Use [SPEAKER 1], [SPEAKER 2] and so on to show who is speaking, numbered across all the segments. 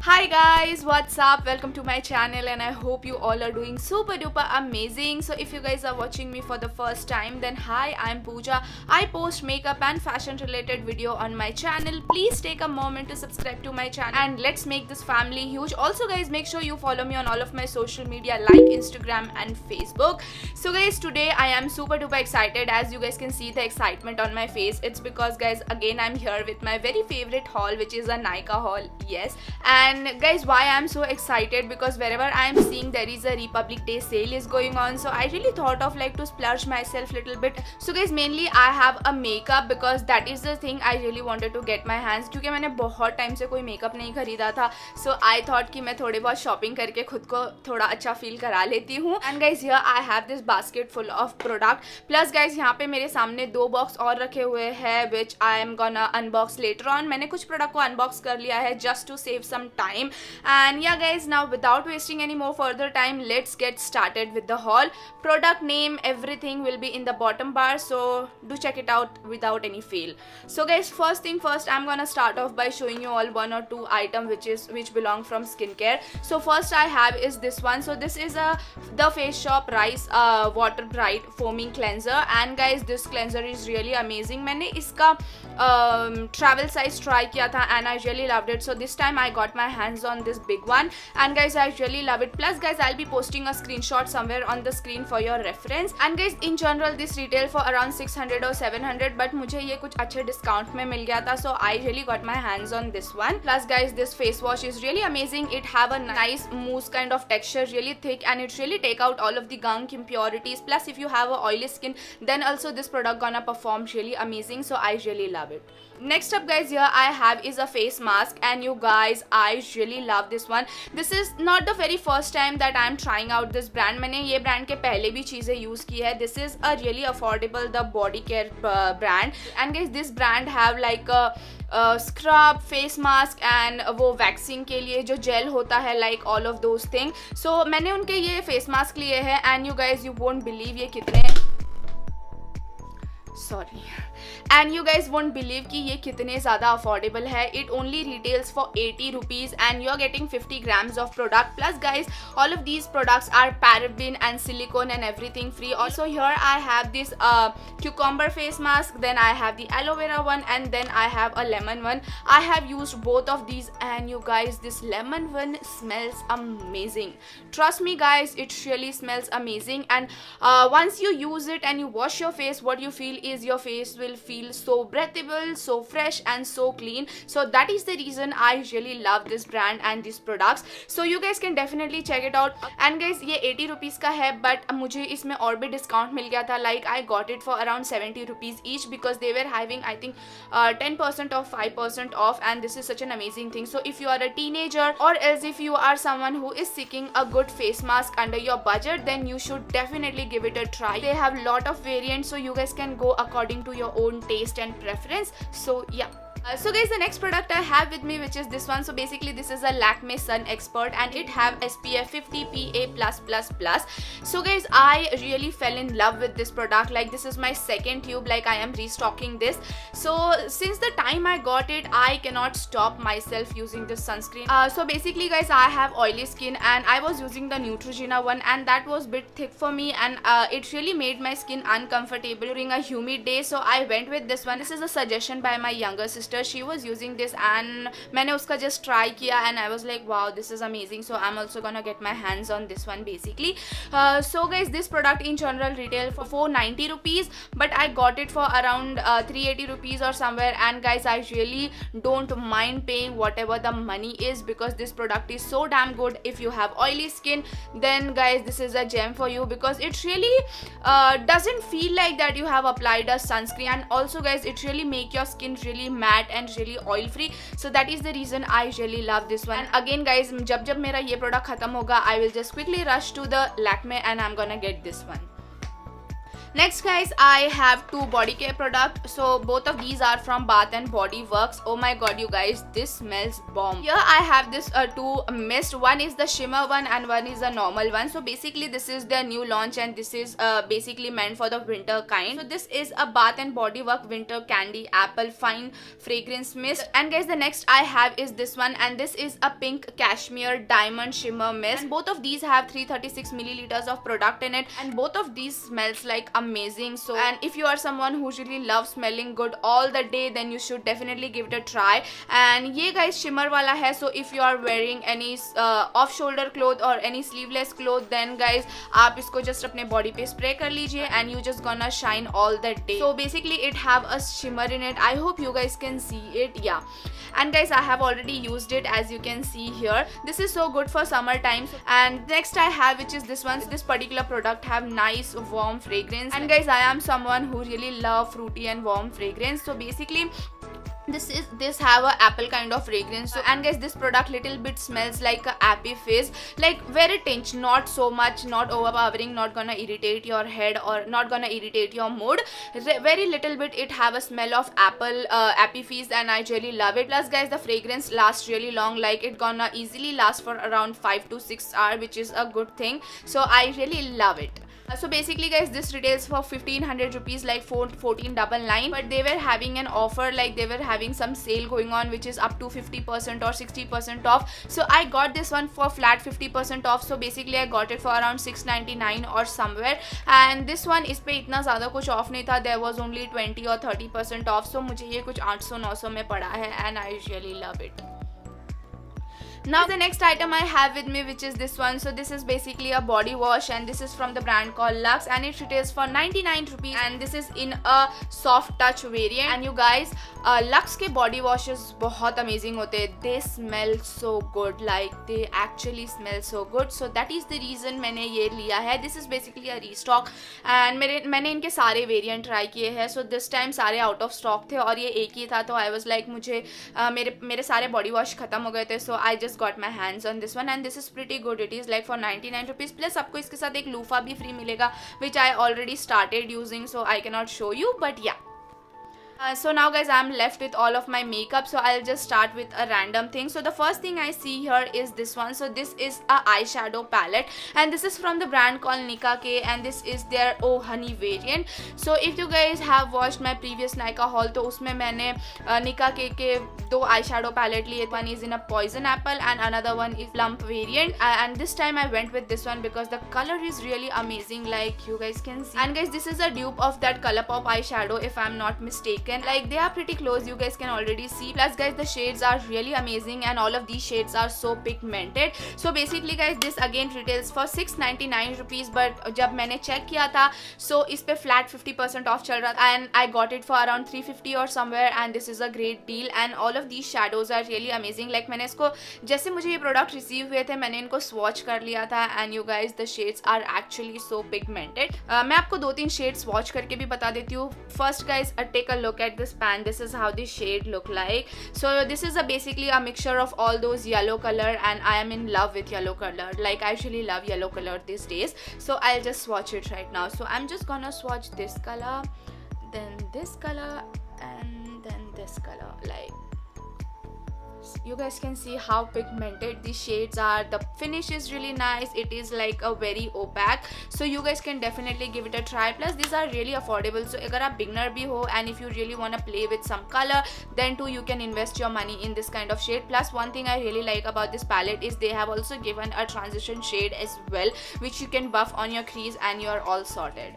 [SPEAKER 1] Hi guys, what's up? Welcome to my channel and I hope you all are doing super duper amazing. So if you guys are watching me for the first time, then hi, I'm Pooja. I post makeup and fashion related video on my channel. Please take a moment to subscribe to my channel and let's make this family huge. Also guys, make sure you follow me on all of my social media like Instagram and Facebook. So guys, today I am super duper excited. As you guys can see the excitement on my face. It's because guys, again I'm here with my very favorite haul, which is a Nykaa haul. Yes. And guys, why I'm so excited, because wherever I'm seeing there is a Republic Day sale is going on, so I really thought of like to splurge myself little bit. So guys, mainly I have a makeup because that is the thing I really wanted to get my hands, क्योंकि मैंने बहुत time से कोई makeup नहीं खरीदा था. So I thought कि मैं थोड़े बहुत शॉपिंग करके खुद को थोड़ा अच्छा फील करा लेती हूँ. And guys, here I have this basket full of product. Plus guys, यहाँ पे मेरे सामने दो बॉक्स और रखे हुए हैं which I am gonna unbox later on. मैंने कुछ प्रोडक्ट को अनबॉक्स कर लिया है just to save some time. And yeah guys, now without wasting any more further time, let's get started with the haul. Product name, everything will be in the bottom bar, so do check it out without any fail. So guys, first thing first, I'm gonna start off by showing you all one or two item which belong from skincare. So first I have is this one. So this is the Face Shop Rice Water Bright Foaming Cleanser. And guys, this cleanser is really amazing. मैंने इसका travel size try किया था and I really loved it. So this time I got my hands on this big one and guys, I really love it. Plus guys, I'll be posting a screenshot somewhere on the screen for your reference. And guys, in general this retail for around 600 or 700, but मुझे ये कुछ अच्छे discount में मिल गया था, so I really got my hands on this one. Plus guys, this face wash is really amazing. It have a nice mousse kind of texture, really thick, and it really take out all of the gunk impurities. Plus if you have a oily skin, then also this product gonna perform really amazing, so I really love it. Next up guys, here I have is a face mask, and you guys, I really love this one. This is not the very first time that I am trying out this brand. मैंने ये brand के पहले भी चीज़ें use की है. This is a really affordable the body care brand, and guys this brand have like a scrub, face mask and वो waxing के लिए जो जेल होता है, like all of those things. So मैंने उनके ये face mask लिए हैं and you guys, you won't believe ये कितने and you guys won't believe कि ये कितने ज़्यादा affordable है. It only retails for 80 rupees and you're getting 50 grams of product. Plus guys, all of these products are paraben and silicone and everything free. Also here I have this cucumber face mask, then I have the aloe vera one, and then I have a lemon one. I have used both of these and you guys, this lemon one smells amazing. Trust me guys, it really smells amazing. And once you use it and you wash your face, what you feel is your face will feel so breathable, so fresh and so clean. So that is the reason I really love this brand and these products. So you guys can definitely check it out. And guys, ये 80 rupees का है, but मुझे इसमें और भी discount मिल गया था. Like I got it for around 70 rupees each because they were having I think 10% off, 5% off, and this is such an amazing thing. So if you are a teenager or else if you are someone who is seeking a good face mask under your budget, then you should definitely give it a try. They have lot of variants, so you guys can go according to your own taste and preference. So yeah. So guys, the next product I have with me, which is this one. So basically this is a Lakme Sun Expert and it have SPF 50 PA+++. So guys, I really fell in love with this product. Like this is my second tube, like I am restocking this. So since the time I got it, I cannot stop myself using this sunscreen. So basically guys, I have oily skin and I was using the Neutrogena one and that was bit thick for me, and it really made my skin uncomfortable during a humid day. So I went with this one. This is a suggestion by my younger sister. She was using this and मैंने उसका just try किया and I was like wow, this is amazing. So I'm also gonna get my hands on this one basically. So guys, this product in general retail for 490 rupees, but I got it for around 380 rupees or somewhere. And guys, I really don't mind paying whatever the money is because this product is so damn good. If you have oily skin, then guys, this is a gem for you because it really doesn't feel like that you have applied a sunscreen. And also guys, it really make your skin really matte and really oil free. So that is the reason I really love this one. And again guys, जब मेरा ये product खत्म होगा, I will just quickly rush to the Lakme and I'm gonna get this one. Next guys, I have two body care products. So both of these are from Bath and Body Works. Oh my god you guys, this smells bomb. Here I have this two mist. One is the shimmer one and one is the normal one. So basically this is their new launch and this is basically meant for the winter kind. So this is a Bath and Body Works Winter Candy Apple Fine Fragrance Mist. And guys, the next I have is this one, and this is a pink cashmere diamond shimmer mist. And both of these have 336 milliliters of product in it, and both of these smells like amazing. So, and if you are someone who really loves smelling good all the day, then you should definitely give it a try. And ये guys shimmer वाला है, so if you are wearing any off shoulder cloth or any sleeveless cloth, then guys आप इसको just अपने body पे spray कर लीजिए and you just gonna shine all the day. So basically it have a shimmer in it. I hope you guys can see it. Yeah, and guys I have already used it, as you can see here. This is so good for summer times. And next I have, which is this one. This particular product have nice warm fragrance, and guys I am someone who really love fruity and warm fragrance. So basically this have a apple kind of fragrance. So, and guys this product little bit smells like a happy fizz, like very tinge, not so much, not overpowering, not gonna irritate your head or not gonna irritate your mood. Very little bit it have a smell of apple happy fizz, and I really love it. Plus guys the fragrance lasts really long, like it gonna easily last for around 5 to 6 hours, which is a good thing. So I really love it. So basically guys this retails for 1500 rupees, like 1499, but they were having an offer, like they were having some sale going on which is up to 50% or 60% off. So I got this one for flat 50% off. So basically I got it for around 699 or somewhere, and this one इस पे इतना ज़्यादा कुछ of नहीं था. There was only 20 or 30% off. So मुझे ये कुछ 800-900 में पड़ा है, and I really love it. Now the next item I have with me, which is this one. So this is basically a body wash, and this is from the brand called Lux, and it retails for 99 rupees, and this is in a soft touch variant. And you guys Lux के body washes बहुत amazing होते हैं. They smell so good, like they actually smell so good. So that is the reason मैंने ये लिया है. This is basically a restock, and मैंने इनके सारे variant try किए हैं. So this time सारे out of stock थे और ये एक ही था, तो I was like मुझे मेरे सारे body wash खत्म हो गए थे. So I just got my hands on this one, and this is pretty good. It is like for 99 rupees, plus आपको इसके साथ एक loofah भी free मिलेगा, which I already started using, so I cannot show you, but yeah. So now guys I'm left with all of my makeup, so I'll just start with a random thing. So the first thing I see here is this one. So this is a eyeshadow palette, and this is from the brand called Nika K, and this is their Oh Honey variant. So if you guys have watched my previous Nika haul, तो उसमें मैंने Nika K के दो eyeshadow palette लिए. One is in a poison apple and another one is plump variant, and this time I went with this one because the color is really amazing, like you guys can see. And guys this is a dupe of that Colourpop eyeshadow if I'm not mistaken. Like they are pretty close, you guys can already see. Plus guys the shades are really amazing, and all of these shades are so pigmented. So basically guys this again retails for 699 rupees, but जब मैंने check किया था so इस पे flat 50% off चल रहा था, and I got it for around 350 or somewhere, and this is a great deal. And all of these shadows are really amazing. Like मैंने इसको जैसे मुझे ये product receive हुए थे मैंने इनको swatch कर लिया था, and you guys the shades are actually so pigmented. मैं आपको 2-3 shades swatch करके भी बता देती हूँ. First guys take a look at this pan. This is how the shade look like. So this is basically a mixture of all those yellow color, and I am in love with yellow color. Like I actually love yellow color these days. So I'll just swatch it right now. So I'm just gonna swatch this color, then this color, and then this color. Like you guys can see how pigmented the shades are. The finish is really nice. It is like a very opaque, so you guys can definitely give it a try. Plus these are really affordable, so अगर आप beginner भी हो and if you really want to play with some color, then too you can invest your money in this kind of shade. Plus one thing I really like about this palette is they have also given a transition shade as well, which you can buff on your crease and you're all sorted.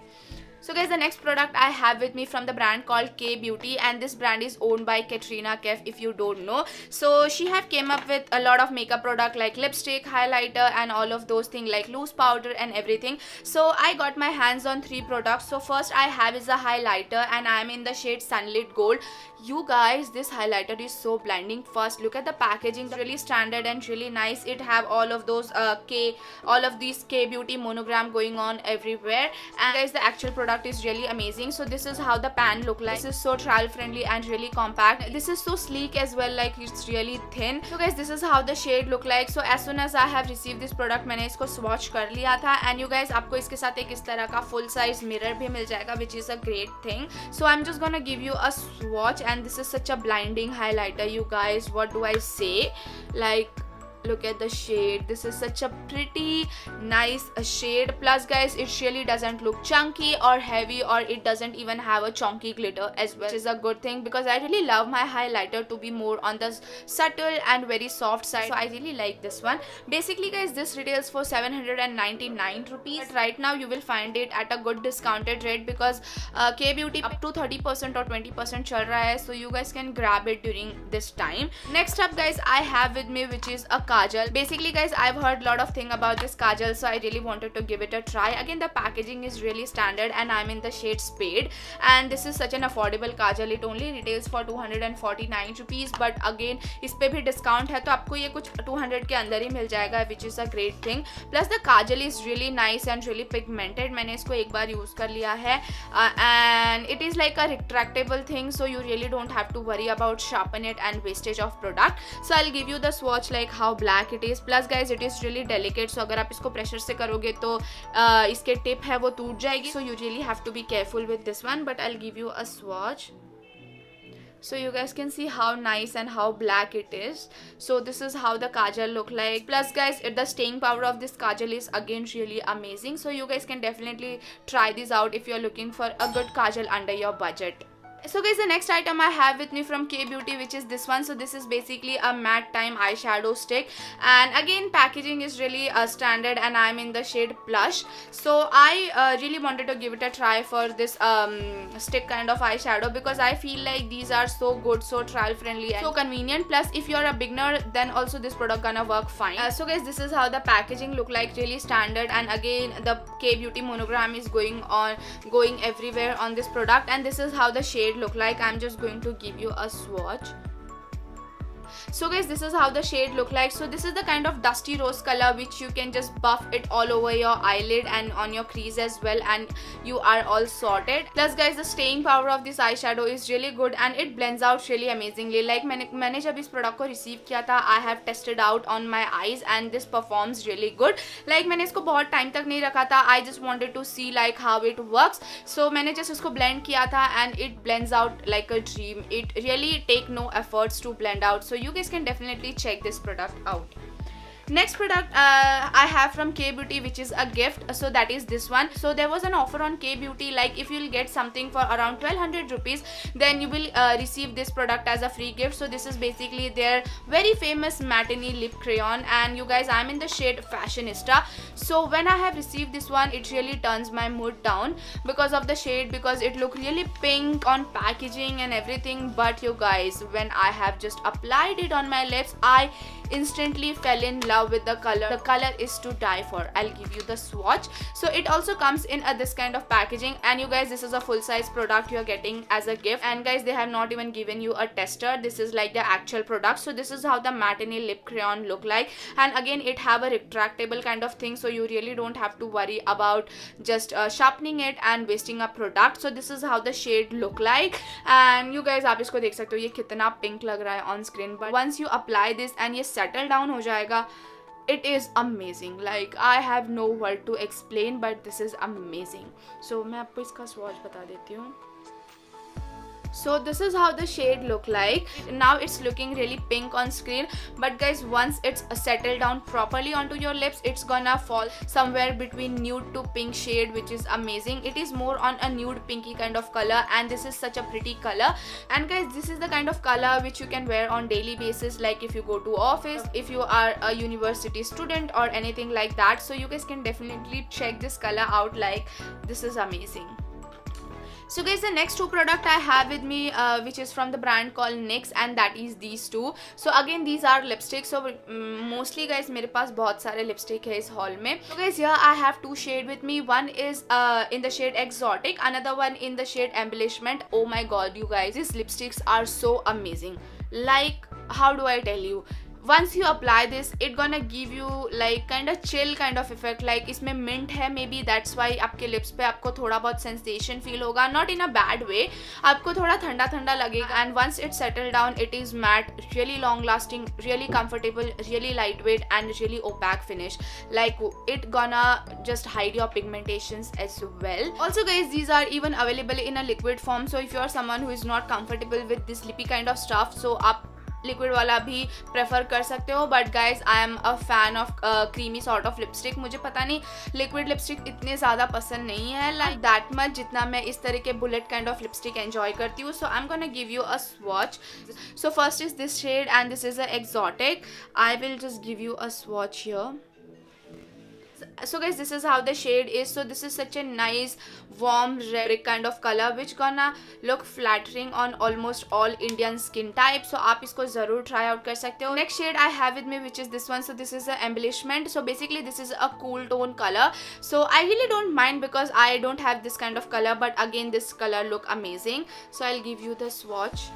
[SPEAKER 1] So guys, the next product I have with me from the brand called K Beauty, and this brand is owned by Katrina Kaif if you don't know. So she have came up with a lot of makeup product like lipstick, highlighter, and all of those things like loose powder and everything. So I got my hands on 3 products. So first I have is a highlighter, and I am in the shade Sunlit Gold. You guys, this highlighter is so blinding. First look at the packaging, it's really standard and really nice. It have all of those all of these K Beauty monogram going on everywhere. And guys, the actual product product is really amazing. So this is how the pan look like. This is so travel friendly and really compact. This is so sleek as well, like it's really thin. So guys, this is how the shade look like. So as soon as I have received this product, मैंने इसको swatch कर लिया था. And you guys, आपको इसके साथ एक इस तरह का full size mirror भी मिल जाएगा, which is a great thing. So I'm just gonna give you a swatch, and this is such a blinding highlighter, you guys. What do I say? Like, look at the shade. This is such a pretty nice shade. Plus guys, it really doesn't look chunky or heavy, or it doesn't even have a chunky glitter as well, which is a good thing because I really love my highlighter to be more on the subtle and very soft side. So I really like this one. Basically guys, this retails for 799 rupees. But right now you will find it at a good discounted rate because K Beauty up to 30% or 20% चल रहा है. So you guys can grab it during this time. Next up guys, I have with me which is a kajal. Basically guys, I've heard a lot of thing about this kajal, so I really wanted to give it a try. Again, the packaging is really standard and I'm in the shade Spade, and this is such an affordable kajal. It only retails for 249 rupees, but again इस पे भी discount है तो आपको ये कुछ 200 के अंदर ही मिल जाएगा, which is a great thing. Plus the kajal is really nice and really pigmented. मैंने इसको एक बार use कर लिया है and it is like a retractable thing, so you really don't have to worry about sharpen it and wastage of product. So I'll give you the swatch like how black it is. Plus guys, it is really delicate, so अगर आप इसको pressure से करोगे तो इसके tip है वो टूट जाएगी, so you really have to be careful with this one. But I'll give you a swatch so you guys can see how nice and how black it is. So this is how the kajal look like. Plus guys, the staying power of this kajal is again really amazing, so you guys can definitely try this out if you're looking for a good kajal under your budget. So guys, the next item I have with me from K Beauty, which is this one. So this is basically a matte time eyeshadow stick, and again packaging is really standard, and I'm in the shade Plush. So I really wanted to give it a try for this stick kind of eyeshadow because I feel like these are so good, so travel friendly and so convenient. Plus if you're a beginner, then also this product gonna work fine. So guys, this is how the packaging look like, really standard, and again the K Beauty monogram is going everywhere on this product, and this is how the shade look like. I'm just going to give you a swatch. So guys, this is how the shade look like. So this is the kind of dusty rose color which you can just buff it all over your eyelid and on your crease as well, and you are all sorted. Plus guys, the staying power of this eyeshadow is really good and it blends out really amazingly. Like मैंने जब इस product को receive किया था, I have tested out on my eyes and this performs really good. Like मैंने इसको बहुत time तक नहीं रखा था, I just wanted to see like how it works. So मैंने just इसको blend किया था and it blends out like a dream. It really take no efforts to blend out. So you guys can definitely check this product out. Next product I have from K Beauty, which is a gift. So that is this one. So there was an offer on K Beauty, like if you'll get something for around 1200 rupees, then you will receive this product as a free gift. So this is basically their very famous matinee lip crayon, and you guys, I'm in the shade Fashionista. So when I have received this one, it really turns my mood down because of the shade, because it look really pink on packaging and everything. But you guys, when I have just applied it on my lips, I instantly fell in love with the color. The color is to die for. I'll give you the swatch. So it also comes in this kind of packaging, and you guys, this is a full size product you're getting as a gift. And guys, they have not even given you a tester. This is like the actual product. So this is how the matinee lip crayon look like, and again it have a retractable kind of thing, so you really don't have to worry about just sharpening it and wasting a product. So this is how the shade look like, and you guys, आप इसको देख सकते हो ये कितना pink लग रहा है on screen, but once you apply this and ये settle down हो जाएगा, it is amazing. Like I have no word to explain, but this is amazing. So मैं आपको इसका swatch बता देती हूँ. So this is how the shade look like. Now it's looking really pink on screen, but guys, once it's settled down properly onto your lips, it's gonna fall somewhere between nude to pink shade, which is amazing. It is more on a nude pinky kind of color, and this is such a pretty color. And guys, this is the kind of color which you can wear on daily basis, like if you go to office, if you are a university student or anything like that. So you guys can definitely check this color out. Like this is amazing. So guys, the next two product I have with me, which is from the brand called NYX, and that is these two. So again, these are lipsticks. So mostly guys, मेरे पास बहुत सारे lipstick है इस haul में. So guys, here I have two shade with me. One is in the shade Exotic, another one in the shade Embellishment. Oh my god, you guys, these lipsticks are so amazing. Like, how do I tell you? once you apply this, it gonna give you like kind of chill kind of effect. Like इसमें mint है, maybe that's why आपके lips पे आपको थोड़ा बहुत sensation feel होगा, not in a bad way, आपको थोड़ा ठंडा ठंडा लगेगा. And once it settle down, it is matte, really long lasting, really comfortable, really lightweight, and really opaque finish. Like it gonna just hide your pigmentations as well. Also guys, these are even available in a liquid form, so if you are someone who is not comfortable with this lippy kind of stuff, so आप liquid वाला भी prefer कर सकते हो. But guys I am a fan of creamy sort of lipstick. मुझे पता नहीं liquid lipstick इतने ज़्यादा पसंद नहीं है लाइक दैट मच जितना मैं इस तरह के bullet kind of lipstick enjoy करती हूँ. So I am gonna give you a swatch. So first is this shade and this is a exotic. I will just give you a swatch here. So guys, this is how the shade is. So this is such a nice warm red kind of color which gonna look flattering on almost all Indian skin type. So आप इसको ज़रूर try out कर सकते हो. Next shade I have with me which is this one. So this is a embellishment. So basically this is a cool tone color. So I really don't mind because I don't have this kind of color, but again this color look amazing. So I'll give you the swatch.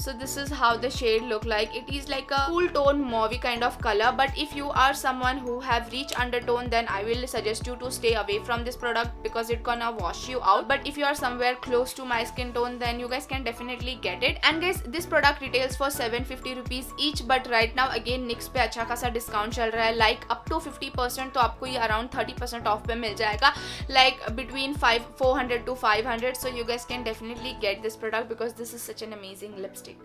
[SPEAKER 1] So this is how the shade look like. It is like a cool tone mauve kind of color, but if you are someone who have rich undertone, then I will suggest you to stay away from this product because it gonna wash you out. But if you are somewhere close to my skin tone, then you guys can definitely get it. And guys, this product retails for 750 rupees each, but right now again NYX पे अच्छा खासा discount चल रहा है, like up to 50%. तो आपको ये around 30% of पे मिल जाएगा, like between 400 to 500. So you guys can definitely get this product because this is such an amazing lipstick.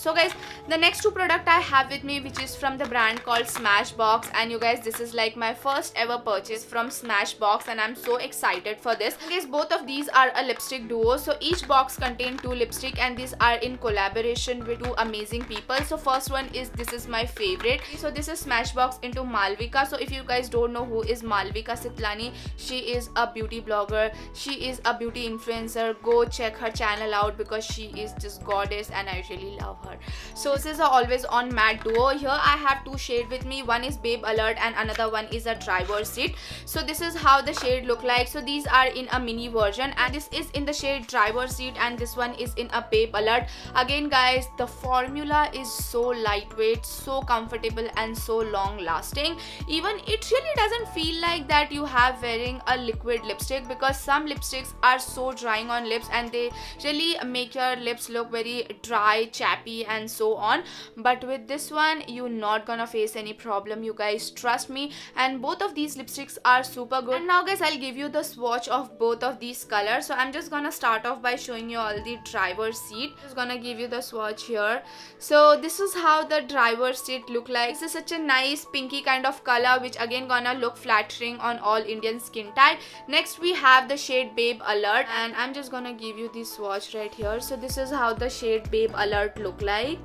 [SPEAKER 1] So guys, the next two product I have with me which is from the brand called Smashbox, and you guys, this is like my first ever purchase from Smashbox and I'm so excited for this. Guys, both of these are a lipstick duo. So each box contain two lipstick and these are in collaboration with two amazing people. So first one is, this is my favorite. So this is Smashbox into Malvika. So if you guys don't know who is Malvika Sitlani, she is a beauty blogger, she is a beauty influencer. Go check her channel out because she is just goddess and I really love her. So this is a always on matte duo. Here I have two shades with me. One is Babe Alert and another one is a driver's seat. So this is how the shade look like. So these are in a mini version and this is in the shade driver's seat and this one is in a Babe Alert. Again guys, the formula is so lightweight, so comfortable and so long lasting. Even it really doesn't feel like that you have wearing a liquid lipstick, because some lipsticks are so drying on lips and they really make your lips look very dry, chappy and so on. But with this one you're not gonna face any problem, you guys, trust me. And both of these lipsticks are super good. And now guys, I'll give you the swatch of both of these colors. So I'm just gonna start off by showing you all the driver's seat. Just gonna give you the swatch here. So this is how the driver's seat look like. This is such a nice pinky kind of color which again gonna look flattering on all Indian skin type. Next we have the shade Babe Alert and I'm just gonna give you the swatch right here. So this is how the shade Babe Alert look like.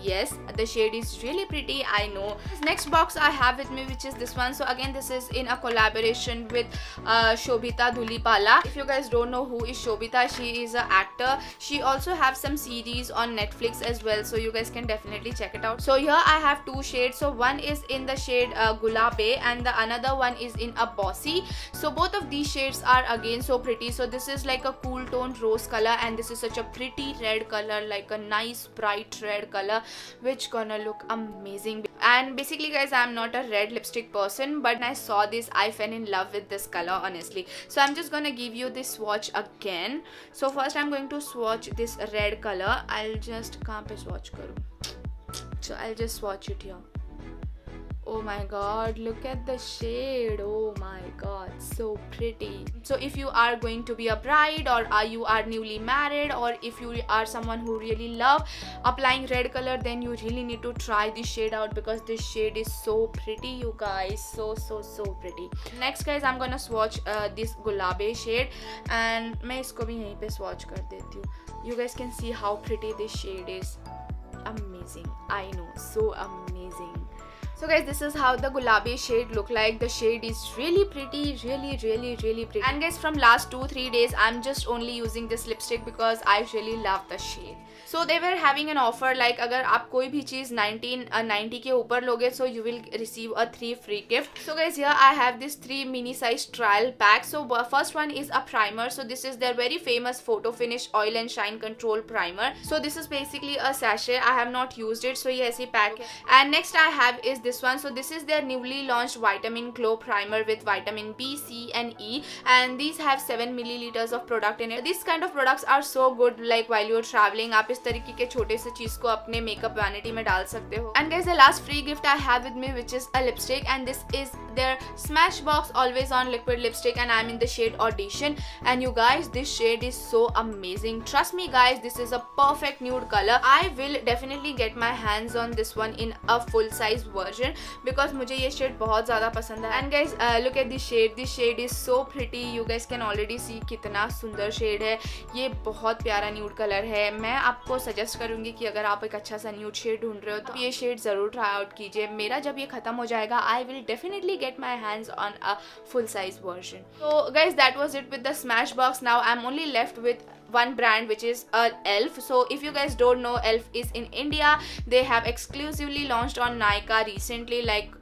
[SPEAKER 1] Yes, the shade is really pretty, I know. This next box I have with me which is this one. So again this is in a collaboration with Shobhita Dhulipala. If you guys don't know who is Shobhita, she is an actor. She also have some series on Netflix as well, so you guys can definitely check it out. So here I have two shades. So one is in the shade Gulabe and the another one is in a Bossy. So both of these shades are again so pretty. So this is like a cool toned rose color and this is such a pretty red color, like a nice bright red color which gonna look amazing. And basically guys, I'm not a red lipstick person, but when I saw this I fell in love with this color honestly. So I'm just gonna give you this swatch again. So first I'm going to swatch this red color. I'll just kahan pe swatch karu, so I'll just swatch it here. Oh my god, look at the shade. Oh my god, so pretty. So if you are going to be a bride or you are newly married, or if you are someone who really love applying red color, then you really need to try this shade out because this shade is so pretty, you guys. So pretty. Next guys, I'm gonna swatch this Gulabe shade and मैं इसको भी यहीं पे swatch कर देती हूँ. You guys can see how pretty this shade is. Amazing, I know, so amazing. So guys, this is how the Gulabi shade look like. The shade is really pretty, really pretty. And guys, from last 2-3 days I'm just only using this lipstick because I really love the shade. So they were having an offer like अगर आप कोई भी चीज़ 1990 के ऊपर लोगे so you will receive a 3 free gift. So guys, here I have this 3 mini size trial pack. So first one is a primer. So this is their very famous photo finish oil and shine control primer. So this is basically a sachet. I have not used it, so ये ऐसी pack है. And next I have is this one. So this is their newly launched vitamin glow primer with vitamin B, C and E, and these have 7 milliliters of product in it. These kind of products are so good like while you're traveling. आप इस तरीके के छोटे से चीज को अपने makeup vanity में डाल सकते हो. And guys, the last free gift I have with me, which is a lipstick, and this is their Smashbox Always On liquid lipstick, and I'm in the shade Audition. And you guys, this shade is so amazing. Trust me guys, this is a perfect nude color. I will definitely get my hands on this one in a full size version because मुझे ये shade बहुत ज़्यादा पसंद है. And guys, look at this shade. This shade is so pretty. You guys can already see कितना सुंदर shade है. ये बहुत प्यारा nude color है. मैं आपको suggest करूँगी कि अगर आप एक अच्छा सा nude shade ढूंढ रहे हो तो ये shade ज़रूर try out कीजिए. मेरा जब ये खत्म हो जाएगा, I will definitely get my hands on a full size version. So guys, that was it with the Smashbox. Now I'm only left with one brand, which is Elf. So if you guys don't know, Elf is in India. They have exclusively launched on Nykaa recently, like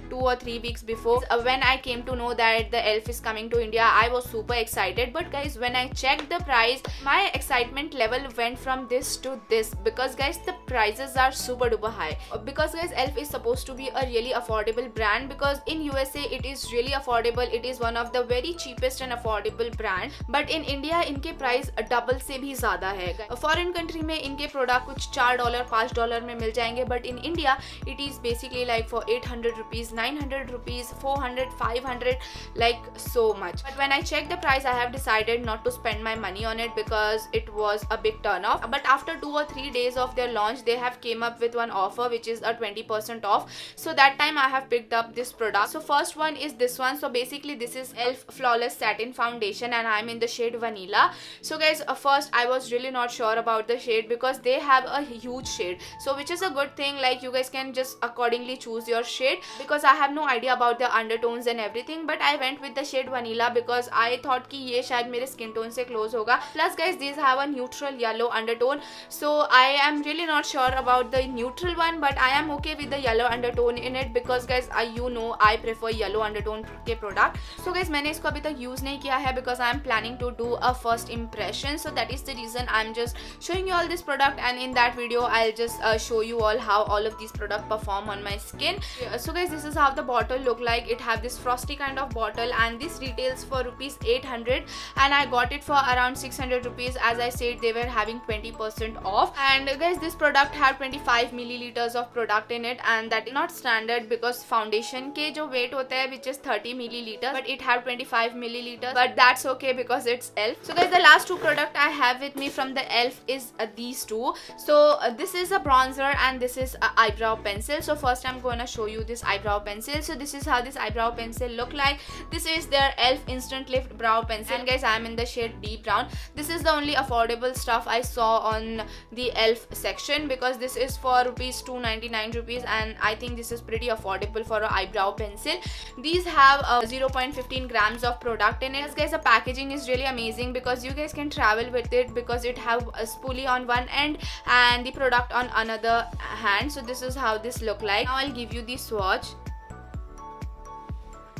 [SPEAKER 1] 2 or 3 weeks before. When I came to know that the Elf is coming to India, I was super excited. But guys, when I checked the price, my excitement level went from this to this, because guys, the prices are super duper high. Because guys, Elf is supposed to be a really affordable brand, because in USA it is really affordable. It is one of the very cheapest and affordable brand. But in India इनके price double से भी ज़्यादा है. Foreign country में इनके product कुछ $4 $5 में मिल जाएंगे, but in India it is basically like for 800 rupees, 900 rupees, 400, 500, like so much. But when I checked the price, I have decided not to spend my money on it because it was a big turn off. But after 2 or 3 days of their launch, they have came up with one offer which is a 20% off. So that time I have picked up this product. So first one is this one. So basically this is Elf Flawless Satin Foundation, and I'm in the shade Vanilla. So guys, first I was really not sure about the shade because they have a huge shade, so which is a good thing. Like you guys can just accordingly choose your shade, because I have no idea about the undertones and everything. But I went with the shade Vanilla because I thought कि ये शायद मेरे skin tone से close होगा. Plus guys, these have a neutral yellow undertone, so I am really not sure about the neutral one, but I am okay with the yellow undertone in it because guys, I prefer yellow undertone के product. So guys, मैंने इसको अभी तक use नहीं किया है because I am planning to do a first impression, so that is the reason I am just showing you all this product, and in that video I'll just show you all how all of these products perform on my skin. So guys, this is how the bottle look like. It have this frosty kind of bottle, and this retails for rupees 800, and I got it for around 600 rupees. As I said, they were having 20% off. And guys, this product have 25 milliliters of product in it, and that is not standard because foundation के जो weight होता है which is 30 milliliters, but it have 25 milliliters, but that's okay because it's Elf. So guys, the last two product I have with me from the Elf is these two. So this is a bronzer and this is a eyebrow pencil. So first I'm gonna show you this eyebrow pencil. So this is how this eyebrow pencil look like. This is their Elf Instant Lift Brow Pencil, and guys, I am in the shade deep brown. This is the only affordable stuff I saw on the Elf section because this is for rupees 299 rupees, and I think this is pretty affordable for an eyebrow pencil. These have 0.15 grams of product in it. Yes guys, the packaging is really amazing because you guys can travel with it because it have a spoolie on one end and the product on another hand. So this is how this look like. Now I'll give you the swatch.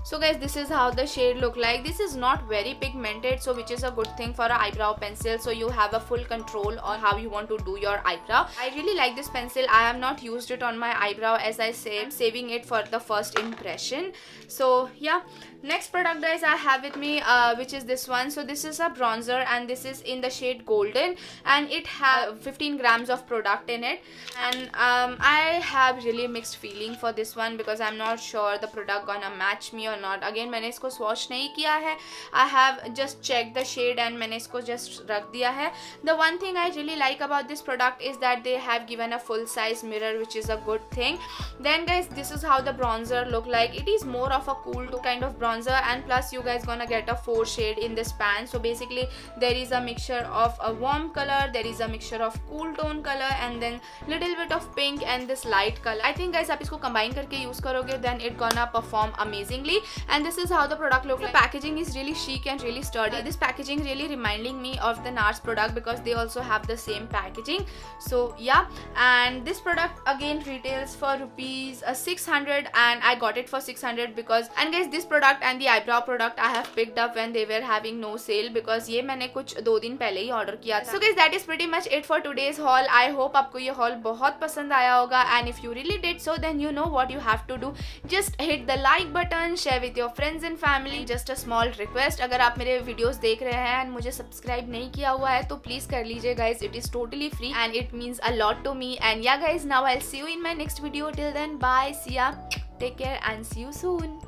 [SPEAKER 1] So guys, this is how the shade look like. This is not very pigmented, so which is a good thing for an eyebrow pencil, so you have a full control on how you want to do your eyebrow. I really like this pencil. I have not used it on my eyebrow, as I said, saving it for the first impression. So yeah, next product guys I have with me which is this one. So this is a bronzer and this is in the shade Golden, and it have 15 grams of product in it, and I have really mixed feeling for this one because I'm not sure the product gonna match me or not. Again, मैंने इसको swatch नहीं किया है. I have just checked the shade and मैंने इसको just रख दिया है. The one thing I really like about this product is that they have given a full size mirror, which is a good thing. Then guys, this is how the bronzer look like. It is more of a cool kind of bronzer, and plus you guys gonna get a 4 shade in this pan. So basically there is a mixture of a warm color, there is a mixture of cool tone color, and then little bit of pink and this light color. I think guys आप इसको combine करके use करोगे then it gonna perform amazingly. and this is how the product looks like. The packaging is really chic and really sturdy. This packaging really reminding me of the NARS product because they also have the same packaging. So yeah, and this product again retails for rupees 600 and I got it for 600 because, and guys this product and the eyebrow product I have picked up when they were having no sale because ये मैंने कुछ 2 दिन पहले ही order किया था. So guys that is pretty much it for today's haul. I hope आपको ये haul बहुत पसंद आया होगा, and if you really did so then you know what you have to do. Just hit the like button, share with your friends and family. Just a small request, अगर आप मेरे videos देख रहे हैं and मुझे subscribe नहीं किया हुआ है तो प्लीज कर लीजिए guys. It is totally free and it means a lot to me. And yeah guys, now I'll see you in my next video. Till then, bye, see ya, take care and see you soon.